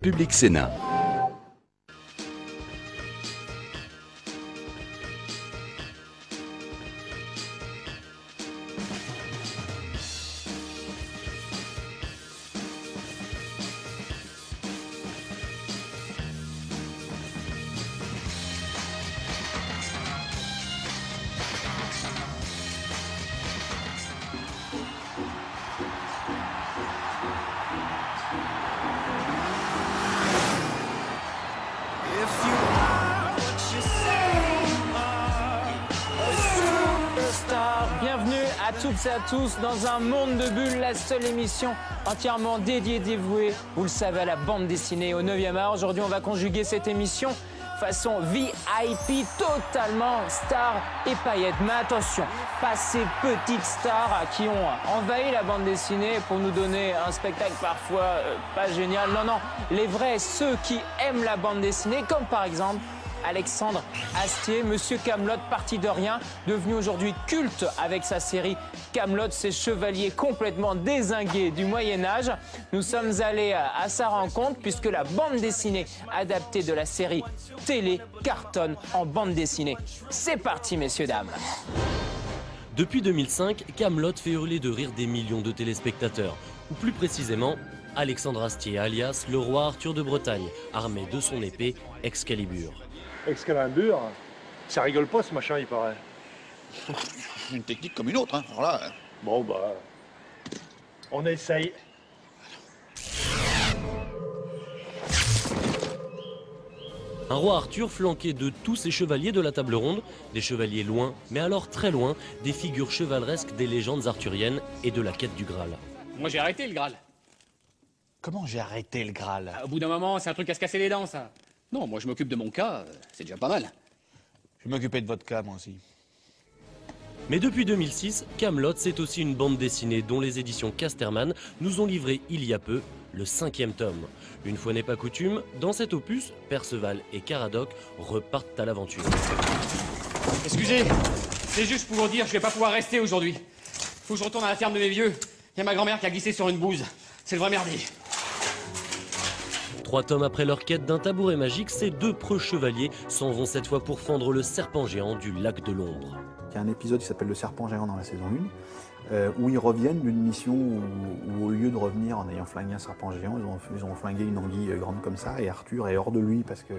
Public Sénat. Bienvenue à toutes et à tous dans un monde de bulles, la seule émission entièrement dédiée, dévouée, vous le savez, à la bande dessinée au 9e art. Aujourd'hui, on va conjuguer cette émission façon VIP, totalement star et paillettes. Mais attention, pas ces petites stars qui ont envahi la bande dessinée pour nous donner un spectacle parfois pas génial. Non, non, les vrais, ceux qui aiment la bande dessinée, comme par exemple Alexandre Astier, Monsieur Kaamelott, parti de rien, devenu aujourd'hui culte avec sa série Kaamelott, ces chevaliers complètement dézingués du Moyen-Âge. Nous sommes allés à sa rencontre puisque la bande dessinée adaptée de la série télé cartonne en bande dessinée. C'est parti, messieurs, dames. Depuis 2005, Kaamelott fait hurler de rire des millions de téléspectateurs, ou plus précisément, Alexandre Astier, alias le roi Arthur de Bretagne, armé de son épée Excalibur. Excalibur, ça rigole pas ce machin, il paraît. Une technique comme une autre, hein. Alors là... Bon bah, on essaye. Un roi Arthur flanqué de tous ses chevaliers de la table ronde, des chevaliers loin, mais alors très loin, des figures chevaleresques des légendes arthuriennes et de la quête du Graal. Moi j'ai arrêté le Graal. Comment j'ai arrêté le Graal? Au bout d'un moment, c'est un truc à se casser les dents, ça. Non, moi je m'occupe de mon cas, c'est déjà pas mal. Je vais m'occuper de votre cas, moi aussi. Mais depuis 2006, Kaamelott, c'est aussi une bande dessinée dont les éditions Casterman nous ont livré il y a peu le 5e tome. Une fois n'est pas coutume, dans cet opus, Perceval et Caradoc repartent à l'aventure. Excusez, c'est juste pour vous dire, je vais pas pouvoir rester aujourd'hui. Faut que je retourne à la ferme de mes vieux. Il y a ma grand-mère qui a glissé sur une bouse. C'est le vrai merdier. 3 tomes après leur quête d'un tabouret magique, ces deux preux chevaliers s'en vont cette fois pour fendre le serpent géant du lac de l'ombre. Il y a un épisode qui s'appelle Le Serpent Géant dans la saison 1, où ils reviennent d'une mission où au lieu de revenir en ayant flingué un serpent géant, ils ont flingué une anguille grande comme ça, et Arthur est hors de lui parce que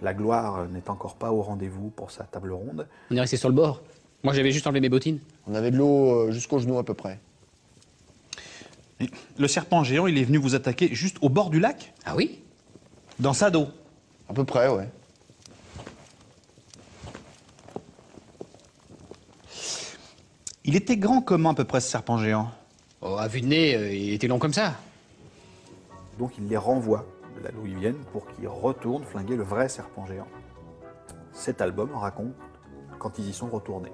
la gloire n'est encore pas au rendez-vous pour sa table ronde. On est resté sur le bord. Moi j'avais juste enlevé mes bottines. On avait de l'eau jusqu'aux genoux à peu près. Et le serpent géant, il est venu vous attaquer juste au bord du lac? Ah oui? Dans sa dos? À peu près, ouais. Il était grand comment à peu près ce serpent géant? Oh, à vue de nez, il était long comme ça. Donc il les renvoie de là d'où ils viennent pour qu'ils retournent flinguer le vrai serpent géant. Cet album raconte quand ils y sont retournés.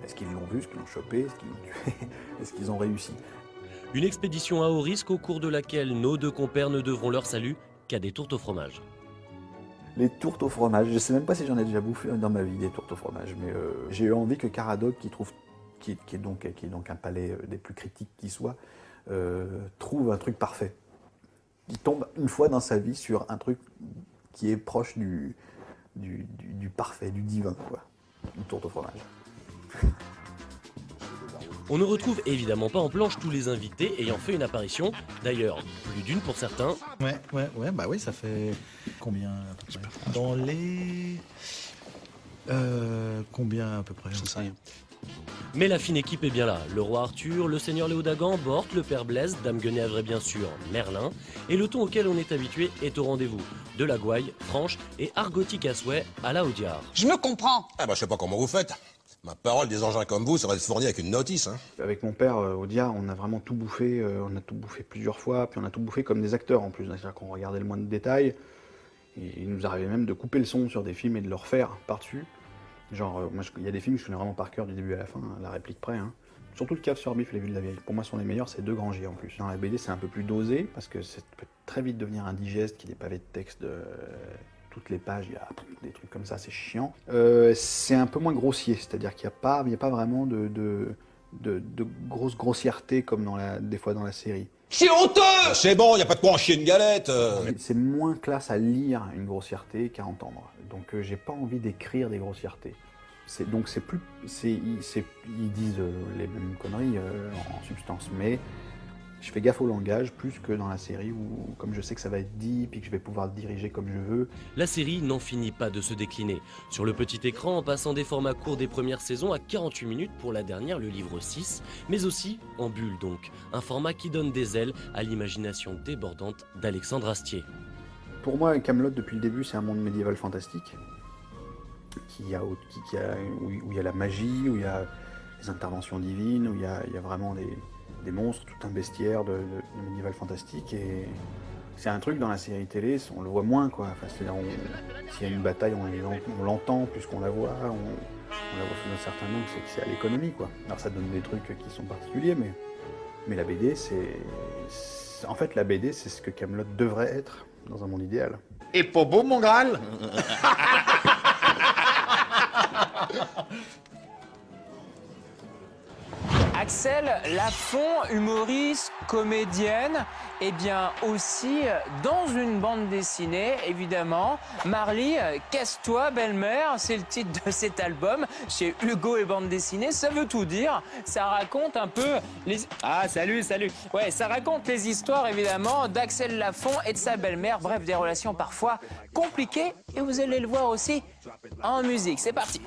Est-ce qu'ils l'ont vu, est-ce qu'ils l'ont chopé, est-ce qu'ils l'ont tué, est-ce qu'ils ont réussi? Une expédition à haut risque au cours de laquelle nos deux compères ne devront leur salut qu'à des tourtes au fromage. Les tourtes au fromage, je sais même pas si j'en ai déjà bouffé dans ma vie des tourtes au fromage, mais j'ai eu envie que Caradoc, qui est donc un palais des plus critiques qui soit, trouve un truc parfait. Il tombe une fois dans sa vie sur un truc qui est proche du parfait, du divin, quoi. Une tourte au fromage. On ne retrouve évidemment pas en planche tous les invités ayant fait une apparition, d'ailleurs plus d'une pour certains. Ouais, bah oui, ça fait combien à peu près? Dans les... combien à peu près? Je sais rien. Mais la fine équipe est bien là, le roi Arthur, le seigneur Léodagan, Bort, le père Blaise, Dame Guenièvre et bien sûr Merlin, et le ton auquel on est habitué est au rendez-vous. De la gouaille, franche et argotique à souhait à la Audiard. Je me comprends. Ah bah je sais pas comment vous faites. Ma parole, des engins comme vous, ça va se fournir avec une notice. Hein. Avec mon père, Audiard, on a vraiment tout bouffé, on a tout bouffé plusieurs fois, puis on a tout bouffé comme des acteurs en plus, c'est-à-dire qu'on regardait le moins de détails, et il nous arrivait même de couper le son sur des films et de le refaire par-dessus. Genre, moi, il y a des films que je connais vraiment par cœur du début à la fin, à la réplique près. Hein. Surtout le Cave sur Bif, Les Vues de la Vieille. Pour moi, sont les meilleurs, c'est 2 Grangier en plus. Dans la BD, c'est un peu plus dosé, parce que ça peut très vite devenir indigeste, qu'il y ait des pavés de texte de toutes les pages, il y a des trucs comme ça, c'est chiant. C'est un peu moins grossier, c'est-à-dire qu'il n'y a pas vraiment de grosse grossièreté comme des fois dans la série. C'est honteux! C'est bon, y a pas de quoi en chier une galette. C'est moins classe à lire une grossièreté qu'à entendre. Donc j'ai pas envie d'écrire des grossièretés. Donc c'est plus... ils disent les mêmes conneries en substance, mais je fais gaffe au langage plus que dans la série où, comme je sais que ça va être deep et que je vais pouvoir le diriger comme je veux. La série n'en finit pas de se décliner. Sur le petit écran, en passant des formats courts des premières saisons à 48 minutes pour la dernière, le livre 6, mais aussi en bulle donc, un format qui donne des ailes à l'imagination débordante d'Alexandre Astier. Pour moi, Kaamelott, depuis le début, c'est un monde médiéval fantastique, où il y a la magie, où il y a les interventions divines, où il y a vraiment des monstres, tout un bestiaire de médiéval fantastique, et c'est un truc dans la série télé, on le voit moins, quoi. Enfin, s'il y a une bataille, on l'entend plus qu'on la voit, on la voit sous un certain angle, c'est que c'est à l'économie, quoi. Alors ça donne des trucs qui sont particuliers, mais la BD, en fait, la BD, c'est ce que Kaamelott devrait être dans un monde idéal. Et pas beau, mon Graal? Axel Lafont, humoriste, comédienne, et bien aussi dans une bande dessinée, évidemment. Marly, Casse-toi, belle-mère, c'est le titre de cet album, chez Hugo et bande dessinée, ça veut tout dire. Ça raconte un peu les... Ah, salut. Ouais, ça raconte les histoires, évidemment, d'Axel Lafont et de sa belle-mère, bref, des relations parfois compliquées, et vous allez le voir aussi en musique. C'est parti.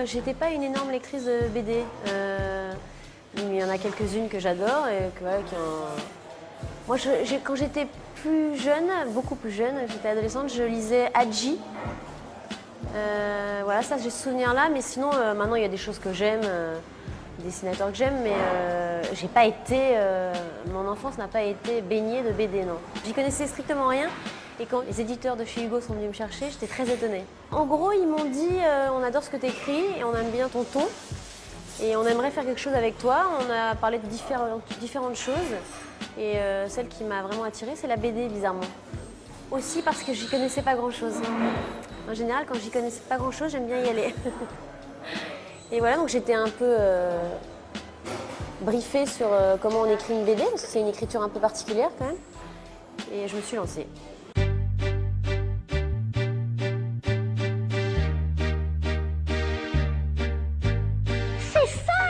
J'étais pas une énorme lectrice de BD. Il y en a quelques-unes que j'adore et Moi, quand j'étais plus jeune, beaucoup plus jeune, j'étais adolescente, je lisais Hadji. Voilà, ça j'ai ce souvenir-là, mais sinon, maintenant il y a des choses que j'aime, des dessinateurs que j'aime, mais j'ai pas été, mon enfance n'a pas été baignée de BD, non. J'y connaissais strictement rien. Et quand les éditeurs de chez Hugo sont venus me chercher, j'étais très étonnée. En gros, ils m'ont dit on adore ce que tu écris et on aime bien ton ton. Et on aimerait faire quelque chose avec toi. On a parlé de différentes choses. Et celle qui m'a vraiment attirée, c'est la BD, bizarrement. Aussi parce que j'y connaissais pas grand-chose. En général, quand j'y connaissais pas grand-chose, j'aime bien y aller. Et voilà, donc j'étais un peu briefée sur comment on écrit une BD, parce que c'est une écriture un peu particulière quand même. Et je me suis lancée.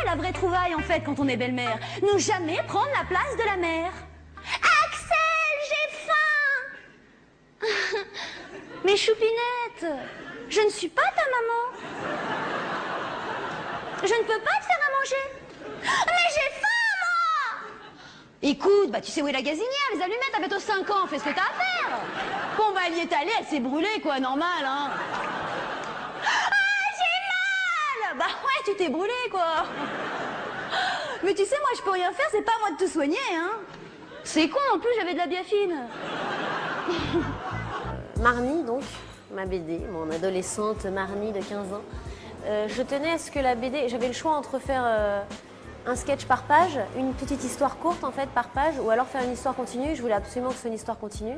La vraie trouvaille en fait quand on est belle-mère, ne jamais prendre la place de la mère. Axel, j'ai faim. Mais Choupinette, je ne suis pas ta maman. Je ne peux pas te faire à manger. Mais j'ai faim, moi. Écoute, bah tu sais où est la gazinière, les allumettes, t'as bientôt 5 ans, fais ce que t'as à faire. Bon bah elle y est allée, elle s'est brûlée quoi, normal hein. Bah ouais, tu t'es brûlé, quoi. Mais tu sais, moi, je peux rien faire, c'est pas à moi de te soigner, hein. C'est con, en plus, j'avais de la biafine. Marny, donc, ma BD, mon adolescente Marny de 15 ans. Je tenais à ce que la BD... J'avais le choix entre faire un sketch par page, une petite histoire courte, en fait, par page, ou alors faire une histoire continue. Je voulais absolument que ce soit une histoire continue.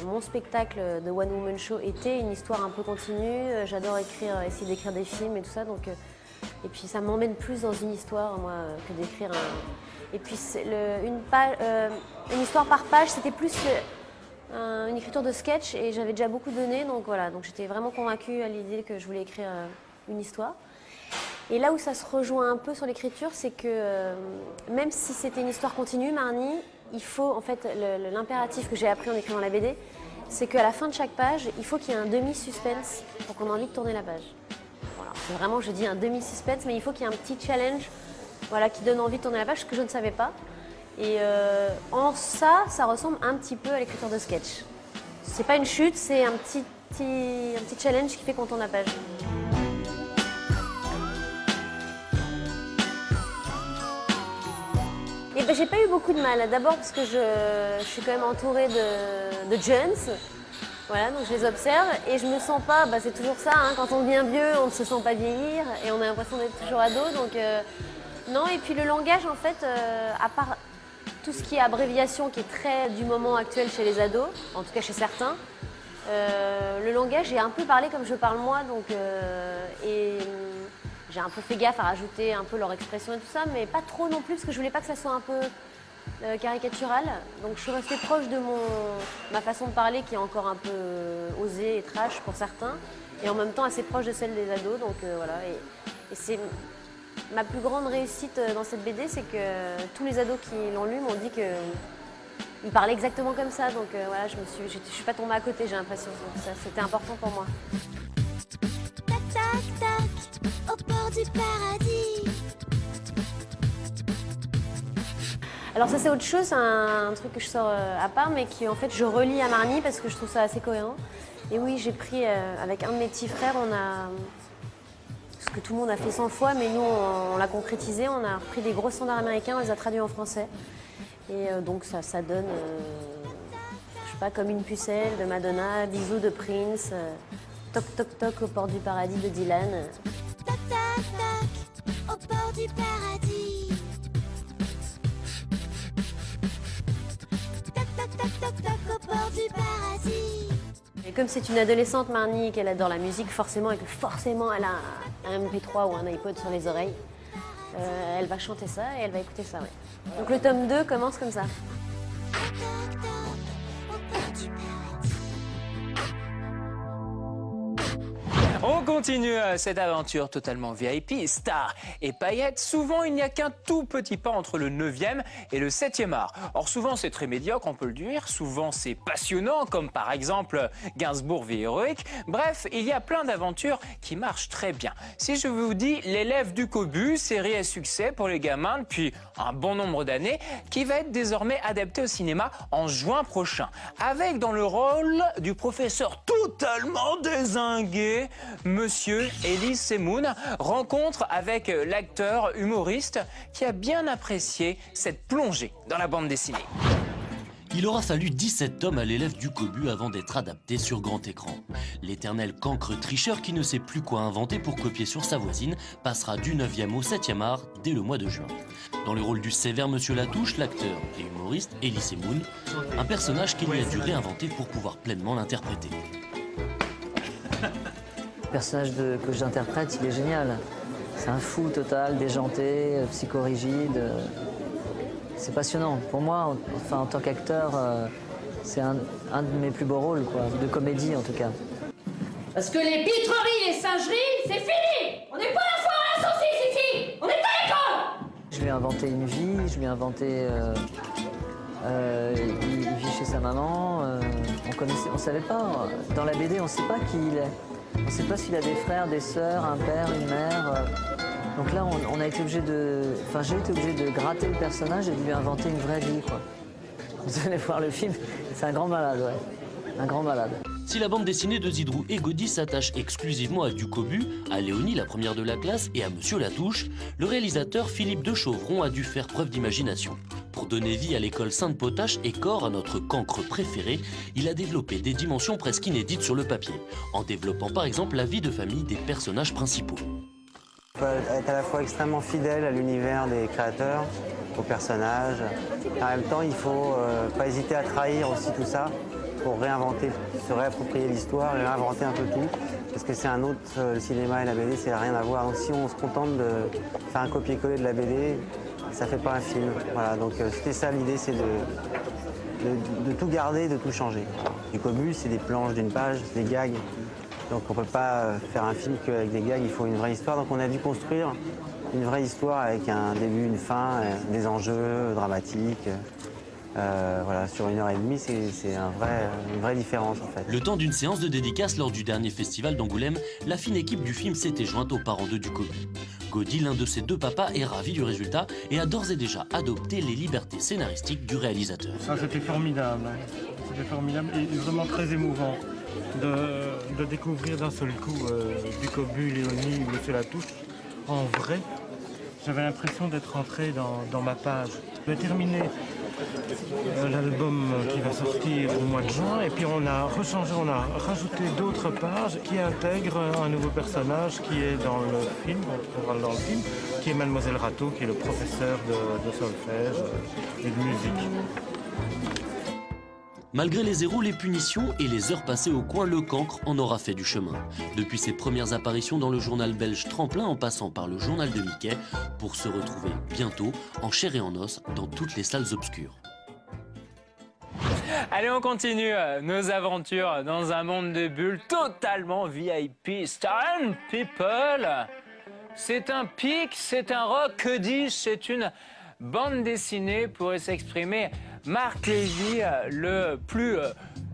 Mon spectacle de One Woman Show était une histoire un peu continue. J'adore essayer d'écrire des films et tout ça. Donc, et puis ça m'emmène plus dans une histoire, moi, que d'écrire un... Et puis une histoire par page, c'était plus une écriture de sketch et j'avais déjà beaucoup donné. Donc voilà, donc j'étais vraiment convaincue à l'idée que je voulais écrire une histoire. Et là où ça se rejoint un peu sur l'écriture, c'est que même si c'était une histoire continue, Marny, il faut, en fait, l'impératif que j'ai appris en écrivant la BD, c'est qu'à la fin de chaque page, il faut qu'il y ait un demi-suspense pour qu'on ait envie de tourner la page. Voilà. Vraiment, je dis un demi-suspense, mais il faut qu'il y ait un petit challenge, voilà, qui donne envie de tourner la page, ce que je ne savais pas. Et en ça ressemble un petit peu à l'écriture de sketch. C'est pas une chute, c'est un petit challenge qui fait qu'on tourne la page. Et ben, j'ai pas eu beaucoup de mal. D'abord parce que je suis quand même entourée de jeunes. Voilà, donc je les observe et je me sens pas, c'est toujours ça, hein, quand on devient vieux, on ne se sent pas vieillir et on a l'impression d'être toujours ado. Donc non, et puis le langage, en fait, à part tout ce qui est abréviation qui est très du moment actuel chez les ados, en tout cas chez certains, Le langage, j'ai un peu parlé comme je parle moi, donc j'ai un peu fait gaffe à rajouter un peu leur expression et tout ça, mais pas trop non plus, parce que je voulais pas que ça soit un peu caricatural. Donc je suis restée proche de ma façon de parler, qui est encore un peu osée et trash pour certains, et en même temps assez proche de celle des ados. Donc voilà, et c'est ma plus grande réussite dans cette BD, c'est que tous les ados qui l'ont lu m'ont dit qu'ils parlaient exactement comme ça. Donc voilà, je suis pas tombée à côté, j'ai l'impression. Donc ça, c'était important pour moi. Tac, tac, tac, au port du paradis. Alors ça c'est autre chose, un truc que je sors à part, mais qui en fait je relis à Marny parce que je trouve ça assez cohérent. Et oui, j'ai pris avec un de mes petits frères, ce que tout le monde a fait 100 fois, mais nous on l'a concrétisé, on a repris des gros standards américains, on les a traduits en français. Et donc ça donne, je sais pas, comme une pucelle de Madonna, bisous de Prince, toc toc toc au port du paradis de Dylan. Tac, tac, tac, au port du paradis. Tac, tac, tac, tac, tac, au port du paradis. Et comme c'est une adolescente, Marny, et qu'elle adore la musique, forcément, et que forcément elle a un MP3 ou un iPod sur les oreilles, elle va chanter ça et elle va écouter ça, ouais. Donc le tome 2 commence comme ça. On continue cette aventure totalement VIP, stars et paillettes. Souvent, il n'y a qu'un tout petit pas entre le 9e et le 7e art. Or, souvent, c'est très médiocre, on peut le dire. Souvent, c'est passionnant, comme par exemple Gainsbourg vie héroïque. Bref, il y a plein d'aventures qui marchent très bien. Si je vous dis L'élève du Cobu, série à succès pour les gamins depuis un bon nombre d'années, qui va être désormais adaptée au cinéma en juin prochain. Avec dans le rôle du professeur totalement dézingué, Monsieur Elie Semoun, rencontre avec l'acteur humoriste qui a bien apprécié cette plongée dans la bande dessinée. Il aura fallu 17 tomes à l'élève du Cobu avant d'être adapté sur grand écran. L'éternel cancre tricheur qui ne sait plus quoi inventer pour copier sur sa voisine passera du 9e au 7e art dès le mois de juin. Dans le rôle du sévère Monsieur Latouche, l'acteur et humoriste Elie Semoun, un personnage qu'il lui a dû réinventer pour pouvoir pleinement l'interpréter. Le personnage que j'interprète, il est génial. C'est un fou total, déjanté, psychorigide. C'est passionnant. Pour moi, en tant qu'acteur, c'est un de mes plus beaux rôles, quoi, de comédie en tout cas. Parce que les pitreries, les singeries, c'est fini. On n'est pas à la foire à la saucisse ici. On est à l'école. Je lui ai inventé une vie, je lui ai inventé... il vit chez sa maman, on savait pas. Dans la BD, on sait pas qui il est. On ne sait pas s'il a des frères, des sœurs, un père, une mère. Donc là, on a été obligé de... Enfin, j'ai été obligé de gratter le personnage et de lui inventer une vraie vie, quoi. Vous allez voir le film, c'est un grand malade, ouais. Un grand malade. Si la bande dessinée de Zidrou et Gaudi s'attache exclusivement à du Cobu, à Léonie, la première de la classe, et à Monsieur Latouche, le réalisateur Philippe de Chauvron a dû faire preuve d'imagination. Pour donner vie à l'école Sainte-Potache et corps à notre cancre préféré, il a développé des dimensions presque inédites sur le papier, en développant par exemple la vie de famille des personnages principaux. Il faut être à la fois extrêmement fidèle à l'univers des créateurs, aux personnages. En même temps, il ne faut pas hésiter à trahir aussi tout ça pour réinventer, se réapproprier l'histoire et réinventer un peu tout. Parce que c'est un autre, le cinéma et la BD, c'est rien à voir. Donc si on se contente de faire un copier-coller de la BD, ça fait pas un film. Voilà, donc c'était ça l'idée, c'est de tout garder, de tout changer. Du Cobu, c'est des planches d'une page, des gags. Donc on peut pas faire un film qu'avec des gags, il faut une vraie histoire. Donc on a dû construire une vraie histoire avec un début, une fin, des enjeux dramatiques. Voilà, sur 1h30, c'est une vraie différence en fait. Le temps d'une séance de dédicace lors du dernier festival d'Angoulême, la fine équipe du film s'était jointe aux parents d'eux du Cobu. Gaudi, l'un de ses deux papas, est ravi du résultat et a d'ores et déjà adopté les libertés scénaristiques du réalisateur. Ça, c'était formidable. C'était formidable et vraiment très émouvant de découvrir d'un seul coup du Cobu, Léonie, Monsieur Latouche en vrai. J'avais l'impression d'être entré dans ma page. Je vais terminer l'album qui va sortir au mois de juin et puis on a rajouté d'autres pages qui intègrent un nouveau personnage qui est dans le film, qui est Mademoiselle Rateau, qui est le professeur de solfège et de musique. Malgré les zéros, les punitions et les heures passées au coin, le cancre en aura fait du chemin. Depuis ses premières apparitions dans le journal belge Tremplin en passant par le journal de Mickey, pour se retrouver bientôt en chair et en os dans toutes les salles obscures. Allez, on continue nos aventures dans un monde de bulles totalement VIP. Star and People. C'est un pic, c'est un rock, que dis-je, c'est une bande dessinée, pourrait s'exprimer Marc Lévy, le plus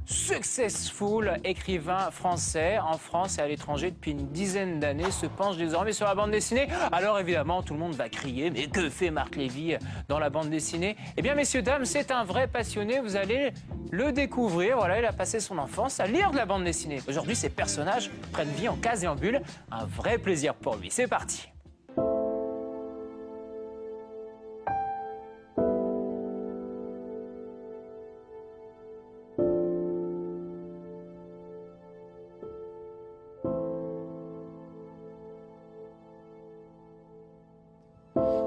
successful écrivain français en France et à l'étranger depuis une dizaine d'années, se penche désormais sur la bande dessinée. Alors évidemment, tout le monde va crier, mais que fait Marc Lévy dans la bande dessinée? Eh bien, messieurs, dames, c'est un vrai passionné, vous allez le découvrir. Voilà, il a passé son enfance à lire de la bande dessinée. Aujourd'hui, ces personnages prennent vie en case et en bulle. Un vrai plaisir pour lui. C'est parti.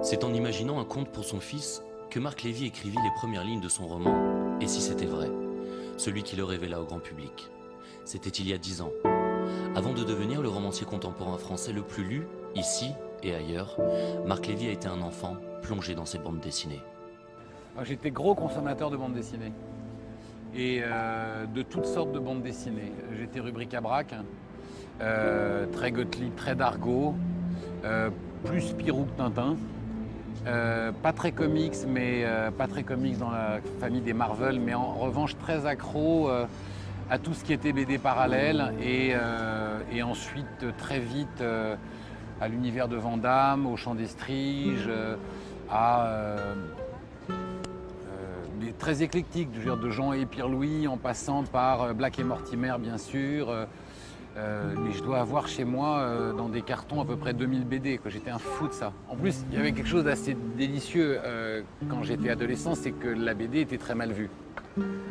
C'est en imaginant un conte pour son fils que Marc Lévy écrivit les premières lignes de son roman « Et si c'était vrai », celui qui le révéla au grand public. C'était il y a 10 ans. Avant de devenir le romancier contemporain français le plus lu, ici et ailleurs, Marc Lévy a été un enfant plongé dans ses bandes dessinées. J'étais gros consommateur de bandes dessinées et de toutes sortes de bandes dessinées. J'étais rubrique à braque, très Gottlieb, très Dargaud, plus Spirou que Tintin. Pas très comics, mais pas très comics dans la famille des Marvel, mais en revanche très accro à tout ce qui était BD parallèle et ensuite très vite à l'univers de Van Damme, au Chant des Striges, mais très éclectique, je veux dire, de Jean et Pierre-Louis en passant par Black et Mortimer bien sûr. Mais je dois avoir chez moi dans des cartons à peu près 2000 BD. J'étais un fou de ça. En plus, il y avait quelque chose d'assez délicieux quand j'étais adolescent, c'est que la BD était très mal vue.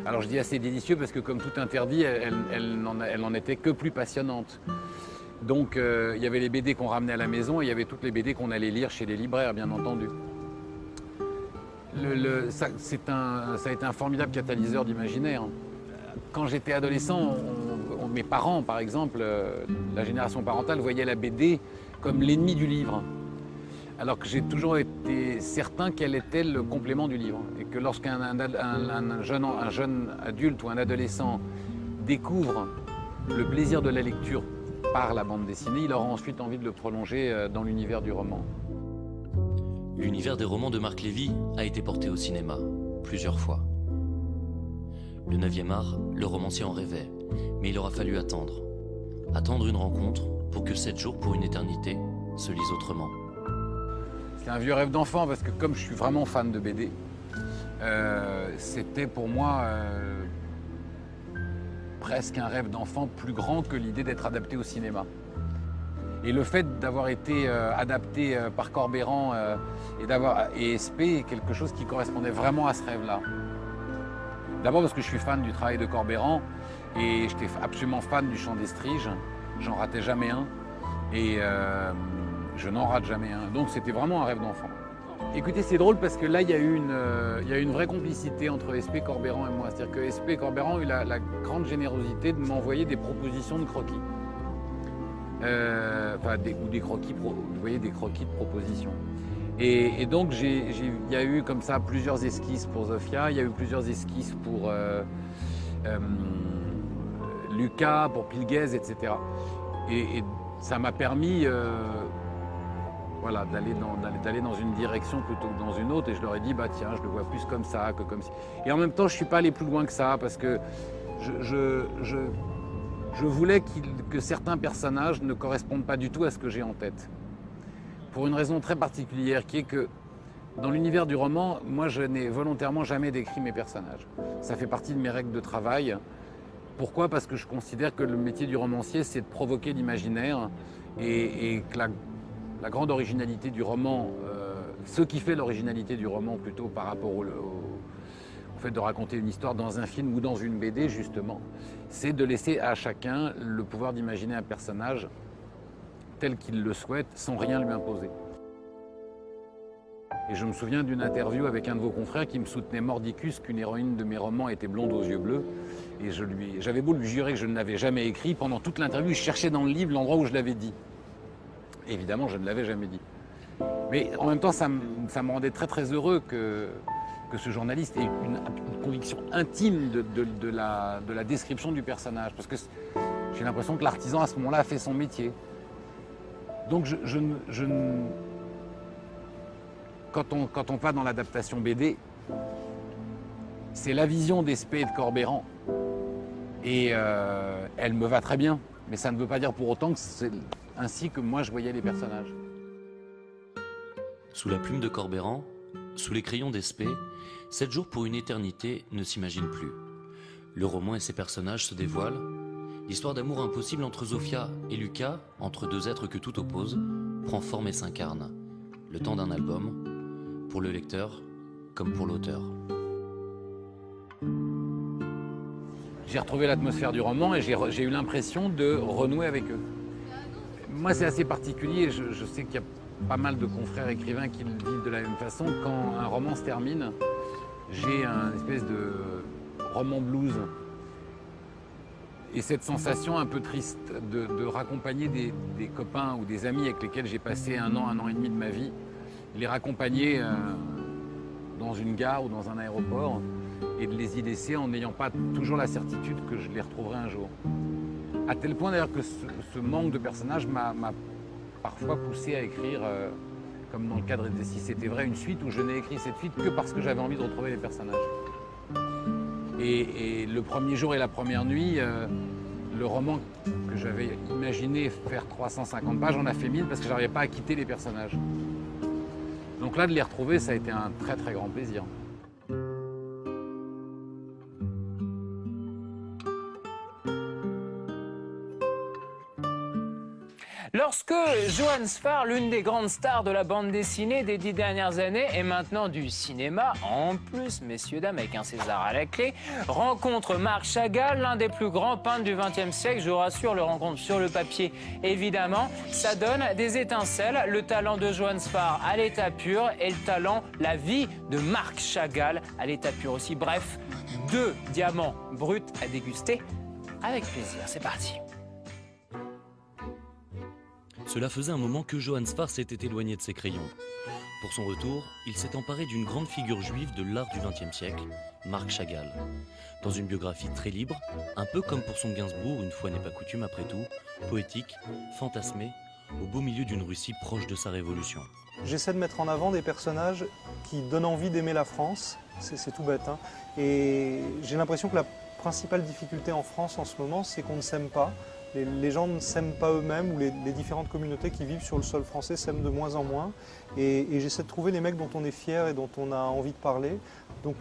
Alors je dis assez délicieux parce que comme tout interdit, elle n'en était que plus passionnante. Donc il y avait les BD qu'on ramenait à la maison et il y avait toutes les BD qu'on allait lire chez les libraires, bien entendu. Ça a été un formidable catalyseur d'imaginaire. Quand j'étais adolescent, mes parents, par exemple, la génération parentale, voyaient la BD comme l'ennemi du livre. Alors que j'ai toujours été certain qu'elle était le complément du livre. Et que lorsqu'un jeune adulte ou un adolescent découvre le plaisir de la lecture par la bande dessinée, il aura ensuite envie de le prolonger dans l'univers du roman. L'univers des romans de Marc Lévy a été porté au cinéma, plusieurs fois. Le 9e art, le romancier en rêvait, mais il aura fallu attendre. Attendre une rencontre pour que 7 jours pour une éternité se lisent autrement. C'est un vieux rêve d'enfant parce que comme je suis vraiment fan de BD, c'était pour moi presque un rêve d'enfant plus grand que l'idée d'être adapté au cinéma. Et le fait d'avoir été adapté par Corbeyran et SP est quelque chose qui correspondait vraiment à ce rêve-là. D'abord parce que je suis fan du travail de Corbeyran et j'étais absolument fan du Chant des Striges. J'en ratais jamais un et je n'en rate jamais un. Donc c'était vraiment un rêve d'enfant. Écoutez, c'est drôle parce que là, il y a eu une vraie complicité entre SP, Corbeyran et moi. C'est-à-dire que SP et Corbeyran ont eu la grande générosité de m'envoyer des propositions de croquis. Des croquis, vous voyez, des croquis de propositions. Et donc, il y a eu comme ça plusieurs esquisses pour Zofia, il y a eu plusieurs esquisses pour Lucas, pour Pilguez, etc. Et ça m'a permis voilà, d'aller dans une direction plutôt que dans une autre. Et je leur ai dit, bah tiens, je le vois plus comme ça que comme ça. Et en même temps, je ne suis pas allé plus loin que ça parce que je voulais que certains personnages ne correspondent pas du tout à ce que j'ai en tête. Pour une raison très particulière, qui est que dans l'univers du roman, moi je n'ai volontairement jamais décrit mes personnages. Ça fait partie de mes règles de travail. Pourquoi? Parce que je considère que le métier du romancier, c'est de provoquer l'imaginaire et que la grande originalité du roman, ce qui fait l'originalité du roman plutôt par rapport au fait de raconter une histoire dans un film ou dans une BD justement, c'est de laisser à chacun le pouvoir d'imaginer un personnage tel qu'il le souhaite, sans rien lui imposer. Et je me souviens d'une interview avec un de vos confrères qui me soutenait mordicus qu'une héroïne de mes romans était blonde aux yeux bleus. Et j'avais beau lui jurer que je ne l'avais jamais écrit, pendant toute l'interview, je cherchais dans le livre l'endroit où je l'avais dit. Et évidemment, je ne l'avais jamais dit. Mais en même temps, ça me rendait très très heureux que ce journaliste ait une conviction intime de la description du personnage. Parce que j'ai l'impression que l'artisan, à ce moment-là, a fait son métier. Donc quand on va dans l'adaptation BD, c'est la vision d'Espée et de Corbeyran. Et elle me va très bien. Mais ça ne veut pas dire pour autant que c'est ainsi que moi je voyais les personnages. Sous la plume de Corbeyran, sous les crayons d'Espée, 7 jours pour une éternité ne s'imagine plus. Le roman et ses personnages se dévoilent. L'histoire d'amour impossible entre Zofia et Lucas, entre deux êtres que tout oppose, prend forme et s'incarne. Le temps d'un album, pour le lecteur comme pour l'auteur. J'ai retrouvé l'atmosphère du roman et j'ai eu l'impression de renouer avec eux. Moi, c'est assez particulier. Je sais qu'il y a pas mal de confrères écrivains qui le vivent de la même façon. Quand un roman se termine, j'ai un espèce de roman blues. Et cette sensation un peu triste de raccompagner des copains ou des amis avec lesquels j'ai passé un an et demi de ma vie, les raccompagner dans une gare ou dans un aéroport et de les y laisser en n'ayant pas toujours la certitude que je les retrouverai un jour. À tel point d'ailleurs que ce manque de personnages m'a parfois poussé à écrire, comme dans le cadre de Si c'était vrai, une suite où je n'ai écrit cette suite que parce que j'avais envie de retrouver les personnages. Et le premier jour et la première nuit, le roman que j'avais imaginé faire 350 pages, on a fait 1000 parce que je n'arrivais pas à quitter les personnages. Donc là, de les retrouver, ça a été un très très grand plaisir. Lorsque Johan Sfar, l'une des grandes stars de la bande dessinée des 10 dernières années et maintenant du cinéma, en plus, messieurs, dames, avec un César à la clé, rencontre Marc Chagall, l'un des plus grands peintres du XXe siècle, je vous rassure, le rencontre sur le papier, évidemment, ça donne des étincelles, le talent de Johan Sfar à l'état pur et le talent, la vie de Marc Chagall à l'état pur aussi. Bref, 2 diamants bruts à déguster avec plaisir. C'est parti. Cela faisait un moment que Johan Sfar s'était éloigné de ses crayons. Pour son retour, il s'est emparé d'une grande figure juive de l'art du XXe siècle, Marc Chagall. Dans une biographie très libre, un peu comme pour son Gainsbourg, une fois n'est pas coutume après tout, poétique, fantasmé, au beau milieu d'une Russie proche de sa révolution. J'essaie de mettre en avant des personnages qui donnent envie d'aimer la France, c'est tout bête, hein. Et j'ai l'impression que la principale difficulté en France en ce moment, c'est qu'on ne s'aime pas. Les gens ne s'aiment pas eux-mêmes, ou les différentes communautés qui vivent sur le sol français s'aiment de moins en moins. Et j'essaie de trouver les mecs dont on est fier et dont on a envie de parler. Donc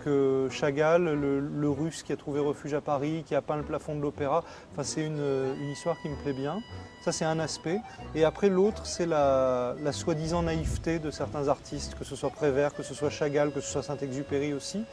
Chagall, le Russe qui a trouvé refuge à Paris, qui a peint le plafond de l'opéra, enfin, c'est une histoire qui me plaît bien. Ça, c'est un aspect. Et après, l'autre, c'est la soi-disant naïveté de certains artistes, que ce soit Prévert, que ce soit Chagall, que ce soit Saint-Exupéry aussi.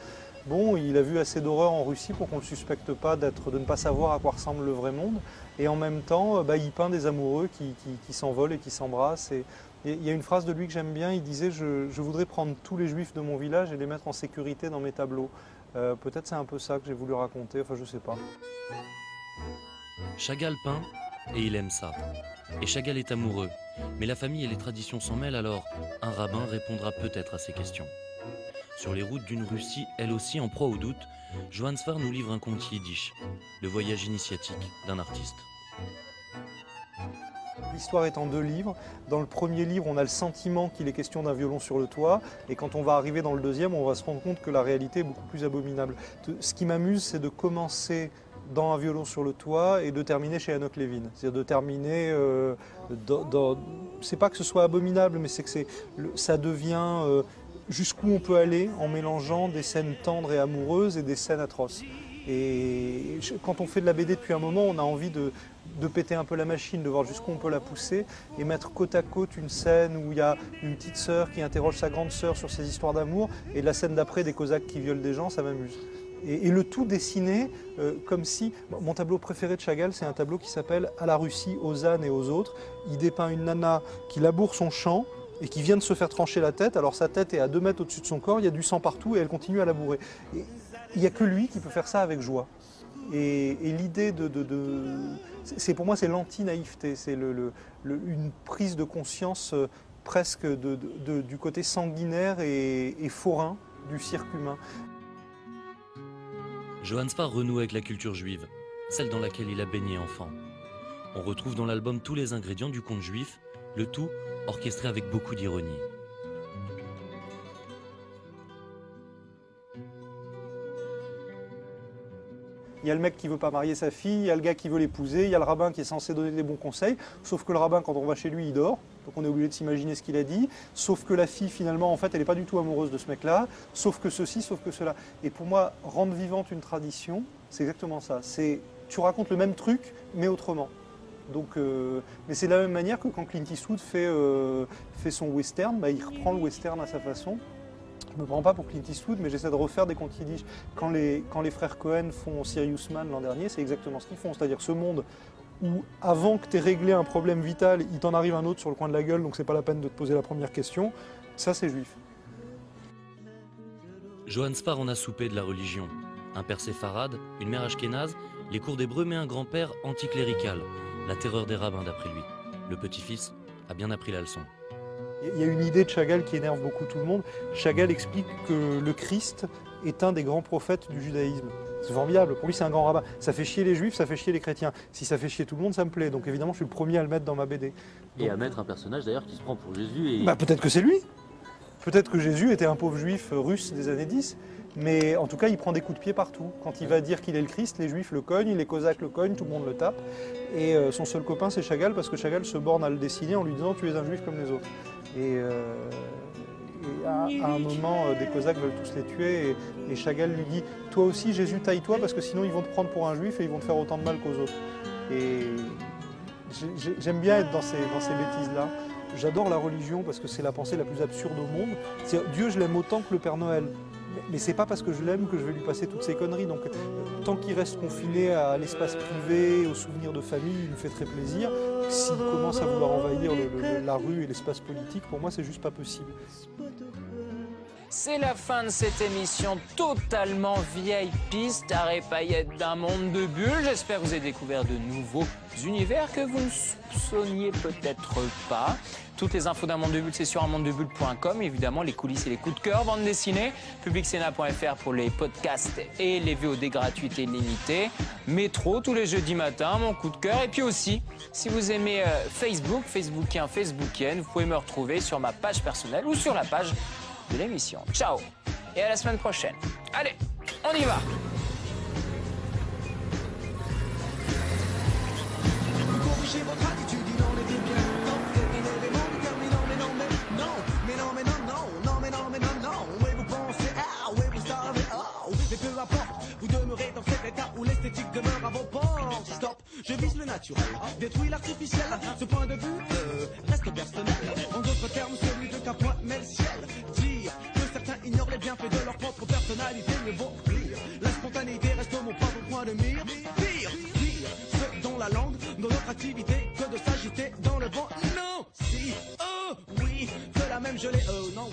Bon, il a vu assez d'horreur en Russie pour qu'on ne le suspecte pas de ne pas savoir à quoi ressemble le vrai monde. Et en même temps, il peint des amoureux qui s'envolent et qui s'embrassent. Et il y a une phrase de lui que j'aime bien, il disait « Je voudrais prendre tous les juifs de mon village et les mettre en sécurité dans mes tableaux ». Peut-être c'est un peu ça que j'ai voulu raconter, enfin je sais pas. Chagall peint et il aime ça. Et Chagall est amoureux. Mais la famille et les traditions s'en mêlent, alors un rabbin répondra peut-être à ces questions. Sur les routes d'une Russie, elle aussi en proie au doute, Johan Sfar nous livre un conte yiddish, le voyage initiatique d'un artiste. L'histoire est en 2 livres. Dans le premier livre, on a le sentiment qu'il est question d'un violon sur le toit. Et quand on va arriver dans le deuxième, on va se rendre compte que la réalité est beaucoup plus abominable. Ce qui m'amuse, c'est de commencer dans Un violon sur le toit et de terminer chez Enoch Levin. C'est-à-dire de terminer c'est pas que ce soit abominable, mais c'est que ça devient jusqu'où on peut aller en mélangeant des scènes tendres et amoureuses et des scènes atroces. Et quand on fait de la BD depuis un moment, on a envie de péter un peu la machine, de voir jusqu'où on peut la pousser et mettre côte à côte une scène où il y a une petite sœur qui interroge sa grande sœur sur ses histoires d'amour et la scène d'après des Cosaques qui violent des gens, ça m'amuse. Et le tout dessiné comme si... Mon tableau préféré de Chagall, c'est un tableau qui s'appelle « À la Russie, aux ânes et aux autres ». Il dépeint une nana qui laboure son champ et qui vient de se faire trancher la tête. Alors sa tête est à 2 mètres au-dessus de son corps, il y a du sang partout et elle continue à labourer. Et il n'y a que lui qui peut faire ça avec joie. Et l'idée pour moi, c'est l'anti-naïveté, c'est une prise de conscience presque du côté sanguinaire et forain du cirque humain. Johann Sfar renoue avec la culture juive, celle dans laquelle il a baigné enfant. On retrouve dans l'album tous les ingrédients du conte juif, le tout orchestré avec beaucoup d'ironie. Il y a le mec qui veut pas marier sa fille, il y a le gars qui veut l'épouser, il y a le rabbin qui est censé donner des bons conseils, sauf que le rabbin, quand on va chez lui, il dort, donc on est obligé de s'imaginer ce qu'il a dit, sauf que la fille, finalement, en fait, elle n'est pas du tout amoureuse de ce mec-là, sauf que ceci, sauf que cela. Et pour moi, rendre vivante une tradition, c'est exactement ça. Tu racontes le même truc, mais autrement. Donc, mais c'est de la même manière que quand Clint Eastwood fait son western, il reprend le western à sa façon. Je ne me prends pas pour Clint Eastwood, mais j'essaie de refaire des contes yiddish. Quand les frères Cohen font Serious Man l'an dernier, c'est exactement ce qu'ils font. C'est-à-dire ce monde où, avant que tu aies réglé un problème vital, il t'en arrive un autre sur le coin de la gueule, donc c'est pas la peine de te poser la première question, ça c'est juif. Johann Sfar en a soupé de la religion. Un père séfarade, une mère ashkénaze, les cours d'hébreu, mais un grand-père anticlérical. La terreur des rabbins d'après lui. Le petit-fils a bien appris la leçon. Il y a une idée de Chagall qui énerve beaucoup tout le monde. Chagall explique que le Christ est un des grands prophètes du judaïsme. C'est formidable, pour lui c'est un grand rabbin. Ça fait chier les juifs, ça fait chier les chrétiens. Si ça fait chier tout le monde, ça me plaît. Donc évidemment, je suis le premier à le mettre dans ma BD. Et à mettre un personnage d'ailleurs qui se prend pour Jésus. Et... peut-être que c'est lui. Peut-être que Jésus était un pauvre juif russe des années 10. Mais en tout cas, il prend des coups de pied partout. Quand il va dire qu'il est le Christ, les Juifs le cognent, les Cosaques le cognent, tout le monde le tape. Et son seul copain, c'est Chagall, parce que Chagall se borne à le dessiner en lui disant « tu es un Juif comme les autres ». Et à un moment, des Cosaques veulent tous les tuer, et Chagall lui dit « toi aussi, Jésus, taille-toi, parce que sinon ils vont te prendre pour un Juif et ils vont te faire autant de mal qu'aux autres ». Et j'aime bien être dans ces bêtises-là. J'adore la religion parce que c'est la pensée la plus absurde au monde. Dieu, je l'aime autant que le Père Noël. Mais c'est pas parce que je l'aime que je vais lui passer toutes ces conneries. Donc tant qu'il reste confiné à l'espace privé, aux souvenirs de famille, il me fait très plaisir. S'il commence à vouloir envahir la rue et l'espace politique, pour moi c'est juste pas possible. C'est la fin de cette émission totalement vieille piste, arrêt paillettes d'un monde de bulles. J'espère que vous avez découvert de nouveaux univers que vous ne soupçonniez peut-être pas. Toutes les infos d'un monde de bulles, c'est sur unmondedebulle.com. Évidemment, les coulisses et les coups de cœur, bande dessinée. Publicsena.fr pour les podcasts et les VOD gratuités limitées. Métro, tous les jeudis matins, mon coup de cœur. Et puis aussi, si vous aimez Facebook, Facebookien, Facebookienne, vous pouvez me retrouver sur ma page personnelle ou sur la page de l'émission. Ciao et à la semaine prochaine. Allez, on y va. Corrigez votre attitude, il en était bien temps. Éliminer les mots du cœur, mais non, mais non, mais non. Mais non, mais non, non, non, mais non, mais non, non. Oui, vous pensez, oui, vous savez, mais peu importe, vous demeurez dans cet état où l'esthétique demeure à vos portes. Stop, je vise le naturel, détruis l'artificiel. Ce point de vue reste personnel. En d'autres termes, celui de qu'un point met le ciel. Dire que certains ignorent les bienfaits de leur propre personnalité, mais vaut rire. La spontanéité reste mon propre point de mire. Pire, ce dont la langue, dans notre activité, que de s'agiter dans le vent. Non, si, oh, oui, que la même gelée, oh non.